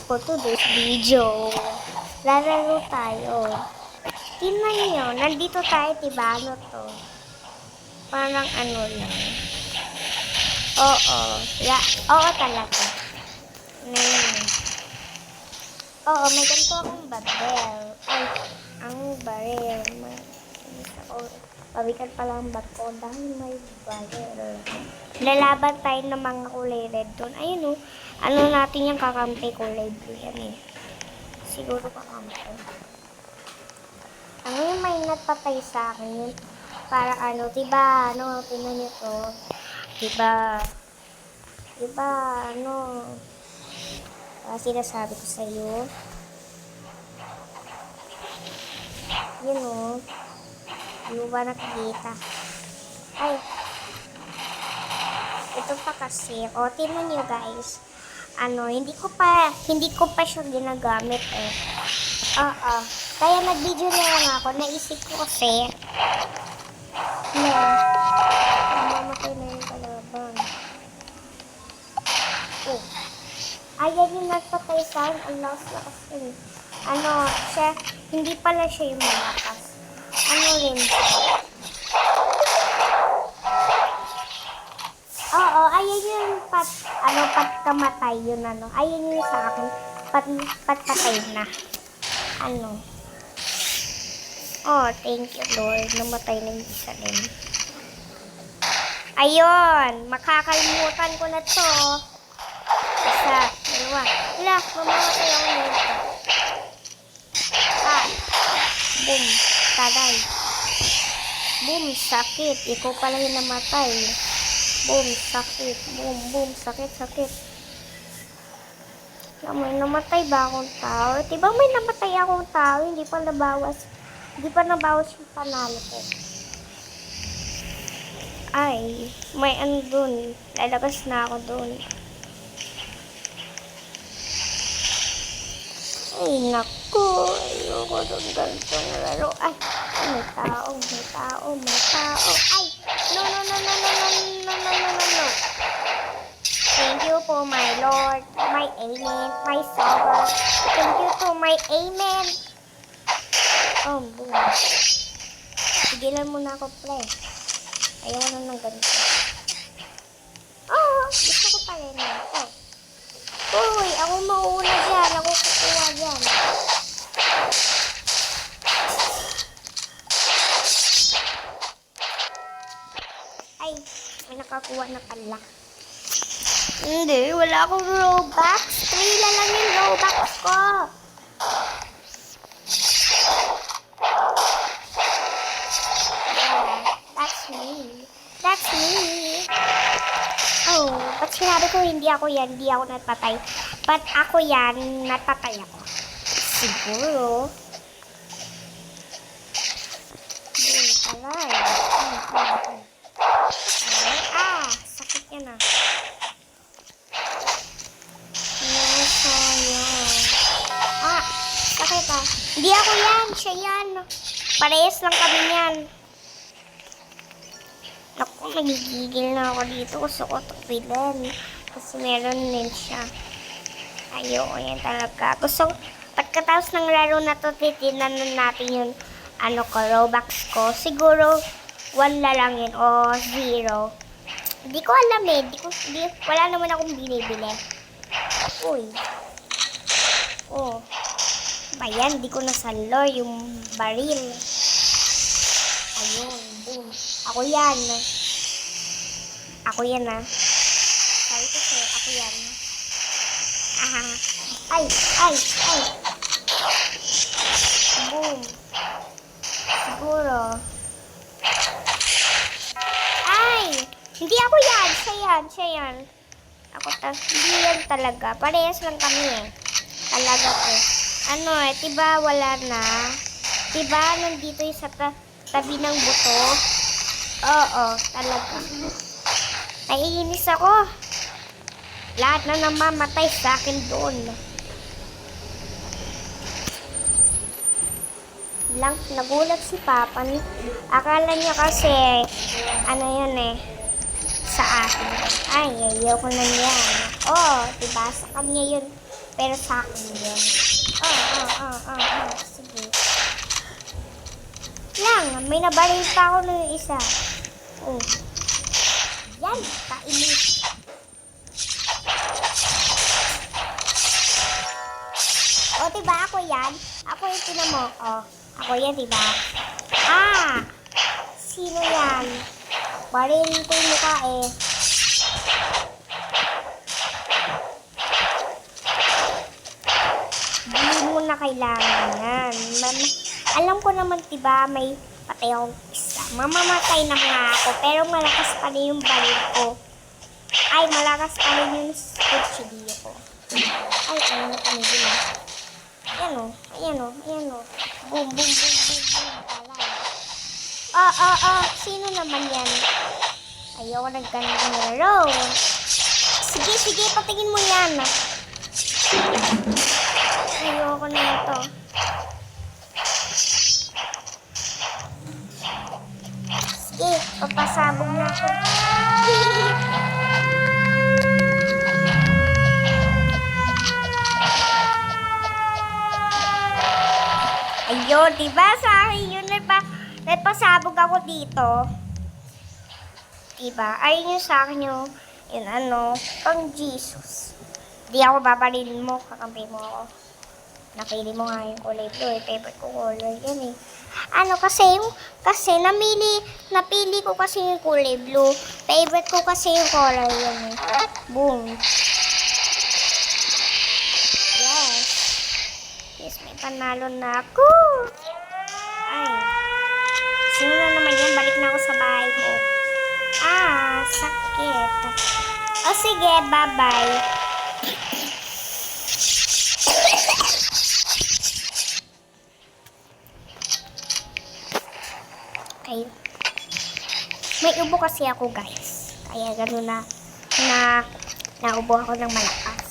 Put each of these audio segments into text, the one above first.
for today's video. Lalaro tayo. Tingnan nyo, nandito tayo, diba? Ano to? Parang ano lang. Oo. Oo talaga. Ngayon. Oo, may ganito akong baril. Ay, ang baril. Pabigat pala ang barko dahil may baril. Lalaban tayo ng mga kulay red doon. Ayun o. Ano natin yung kakampi kulay blue yan eh. Siguro kakampi. Ano yung may nagpatay sa akin? Para ano, diba? Ano, tingnan nyo to. Diba? Diba? Ano? Sinasabi ko sa'yo. Yun o. Di mo ba nakikita? Ay. Ito pa kasi. O, tingnan nyo guys. Ano, hindi ko pa siya ginagamit eh. Oo. Kaya nag-video na lang ako. Naisip ko kasi. Mamatay na yung kalaban. Oh. Ayan yung nagpatay sa akin. Ang lakas yun. Ano, siya, hindi pala siya yung malakas. Ano rin siya. Oo, ayan yung patkamatay yun ano. Ayan yung sa akin, patpatay na. Ano. Oh, thank you Lord. Namatay na yung isa din. Ayun, makakalimutan ko na to. Isa, dalawa. Wala, mamamatay ako nito. Ah, boom, taray. Boom, sakit. Ikaw pala yung namatay. Boom, sakit. Boom, boom, sakit. May namatay ba akong tao? Diba may namatay akong tao? Hindi pa nabawas yung panalo ko. Ay, may ano dun. Lalagas na ako dun. Ay, naku. Ayoko dun ganitong laro. Ay, may tao. Ay, no. Thank you po, my Lord, my Amen, my Savior. Thank you to my Amen. Oh, boom. Sigilan muna ako, pre. Ayaw na ng ganito. Oh, gusto ko pa rin ito. Uy, ako mauuna dyan. Ako kukuha dyan. Ay, may nakakuha na pala. Hindi, wala akong Robux. 3 lang yung Robux ko. Yeah, that's me. Oh, ba't sinabi ko hindi ako natpatay? Ba't ako yan, natpatay ako? Siguro. Aray. Sakit yan ah. Sakit ah. Hindi ako yan, siya yan. Parehas lang kami yan. Naku, magigigil na ako dito. Gusto ko tupilan. Kasi meron din siya. Ayoko yan talaga. Pagkatapos ng laro na to, titinan natin yung Robux ko. Siguro, 1 na lang yun o 0. Hindi ko alam eh. Wala naman akong binibili. Uy. Oh. Bayan, di ko nasalo yung baril. Ayun, boom. Ako yan ah. Sabi ko sa'yo, ako yan. Ay. Boom. Siguro. Ay! Hindi ako yan. Siya yan. Hindi yan talaga. Parehas lang kami eh. Talaga eh. Diba wala na? Diba nandito yung sa tabi ng buto? Oo, talaga. Naiinis ako. Lahat na namamatay sa akin doon. Nagulat si Papa. Akala niya kasi, yan eh, sa akin. Ay, ayaw ko na yan. Oh, diba? Sa kanya yun. Pero sa akin yun. Sige. Lang, may nabaril pa ako ng isa. Oh. Yan, kainis. O, diba ako yan? Ako yung tinamo. O, ako yan, diba? Ah! Sino yan? Barilin ko yung mukha eh. Hindi mo na kailangan yan. Alam ko naman, diba, may patay akong isa. Mamamatay na nga ako, pero malakas pa rin yung baril ko. Ay, malakas pa rin yung kutsilyo ko. Ay, ano na panigil eh. Ayan o. Boom, boom, boom, boom, boom. Sino naman yan? Ayoko ng ganero. Sige, patingin mo yan. Ayoko na ito. Sige, papasabog na ako. Ayun, diba sa akin yun, nagpasabog ako dito. Diba? Ayun yung sa akin yung pang Jesus. Di ako babalinin mo, kakampi mo ako. Napili mo nga yung kulay blue eh. Favorite ko color yan eh. Kasi napili ko kasi yung kulay blue. Favorite ko kasi yung color yan eh. Boom. Yes, may panalo na ako. Ay. Sino na naman yan? Balik na ako sa bahay ko. Sakit. O sige, bye-bye. Okay. May ubo kasi ako, guys. Kaya gano'n na naubo ako ng malakas.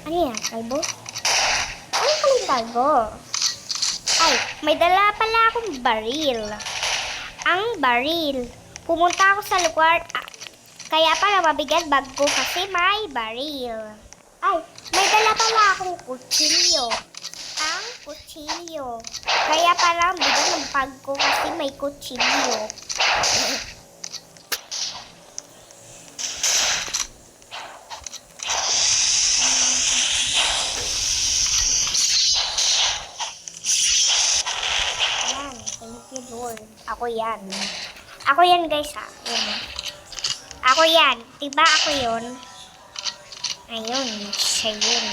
Ano yan? Kalbo? Ano ka ng kalbo? Ay, may dala pala akong baril. Ang baril. Pumunta ako sa lugar, kaya pala mabigat bag ko kasi may baril. Ay, may dala pala akong kutsilyo. Ang kutsilyo. Kaya pala bigat ng bag ko kasi may kutsilyo. Ako yan guys ha. Ako yan. Diba ako yun? Ayun. Siya yun.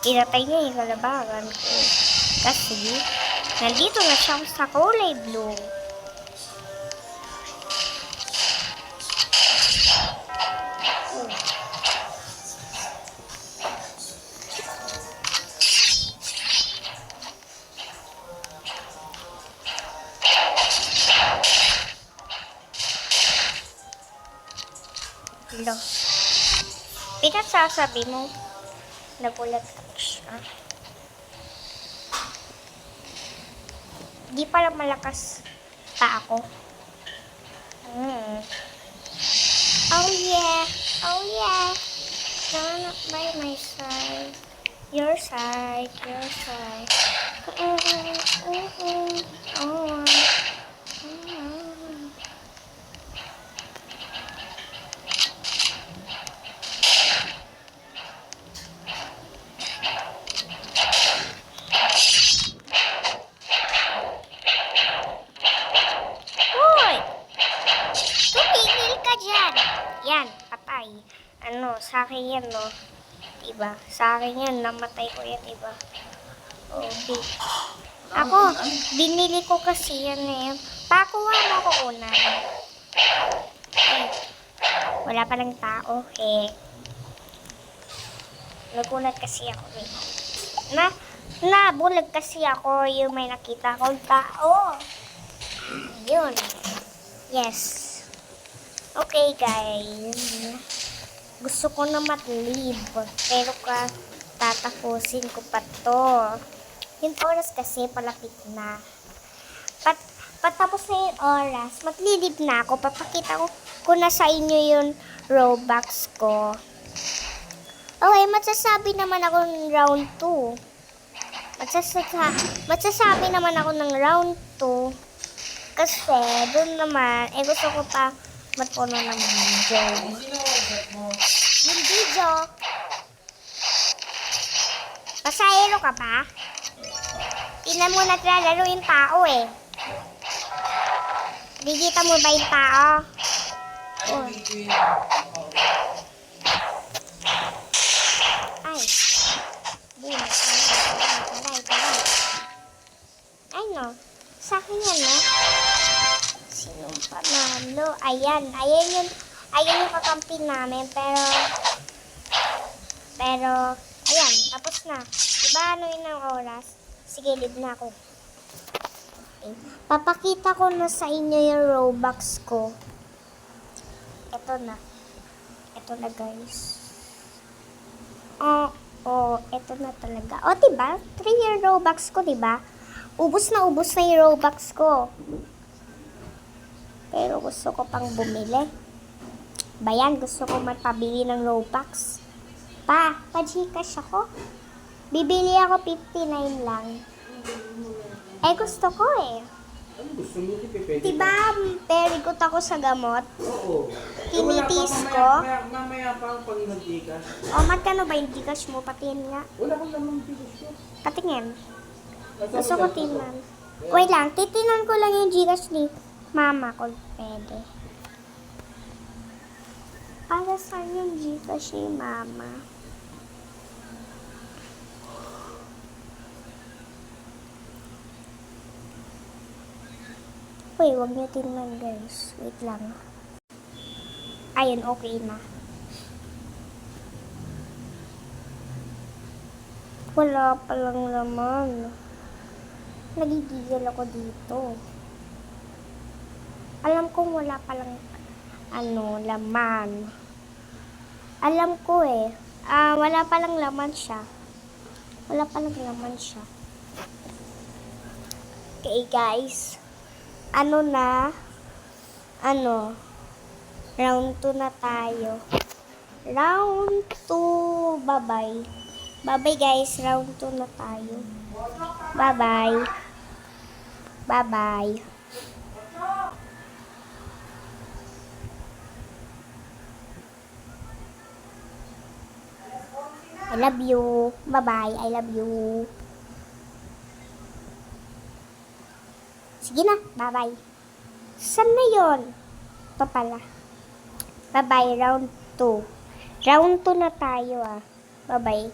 Kinatay niya yung kalabagan ko. Kasi, nandito na siya sa kulay blue. Hello. Pinagsasabi mo, nagulat ka siya. Di pala malakas pa ako. Oh yeah. Turn up by my side. Your side. Yan, patay. Sa akin yan, no? Diba? Sa akin yan, namatay ko yan, diba? Okay. Ako, binili ko kasi yan eh. Pakuha mo ko una. Wala palang tao, eh. Nagulat kasi ako eh. Nabulag kasi ako yung may nakita akong tao. Yun. Yes. Okay guys, gusto ko na mat-leave, pero tatapusin ko pa to. Yung oras kasi palapit na. Patapos na yung oras, mat-leave na ako. Papakita ko na sa inyo yung Robux ko. Okay, magsasabi naman ako ng round 2. Magsasabi naman ako ng round 2. Kasi, doon naman, gusto ko pa magpuno ng video. Yung video. Pasahero ka ba? Tingnan mo naglalaro yung tao eh. Digita mo ba yung tao? Oh. Ay. Boom. Taray. Ay no. Sa akin yan no. Sinong panalo? Ayan yung kakampi namin. Pero, ayan, tapos na. Diba ano yun ang oras? Sige, leave na ako. Okay. Papakita ko na sa inyo yung Robux ko. Ito na guys. Ito na talaga. Diba? 3 Robux ko, diba? Ubus na yung Robux ko. Pero gusto ko pang bumili. Bayan, gusto ko magpabili ng Robux. Pa-Gcash ako. Bibili ako 59 lang. Gusto ko eh. Ano gusto mo? Pwede. Diba, very good ako sa gamot? Oo. Tinitis ko. Mamaya pa ang pag nag-Gcash. Magkano ba yung Gcash mo? Patingin nga. Wala kang namang Gcash ko. Patingin. Gusto ko tingnan. Wait lang, titinan ko lang yung Gcash ni mama ko. Pwede. Para saan yung Gcash ni mama? Uy, huwag niyo tingnan guys. Wait lang. Ayun, okay na. Wala palang laman. Nagigigil ako dito. Alam kong wala palang laman. Alam ko eh. Wala palang laman siya. Okay guys. Round 2 na tayo. Round 2. Bye-bye. Bye-bye guys. Round 2 na tayo. Bye-bye. Bye-bye. I love you. Bye-bye. I love you. Sige na. Bye-bye. Saan na yun? Ito pala. Bye-bye. Round 2. Round 2 na tayo Bye-bye.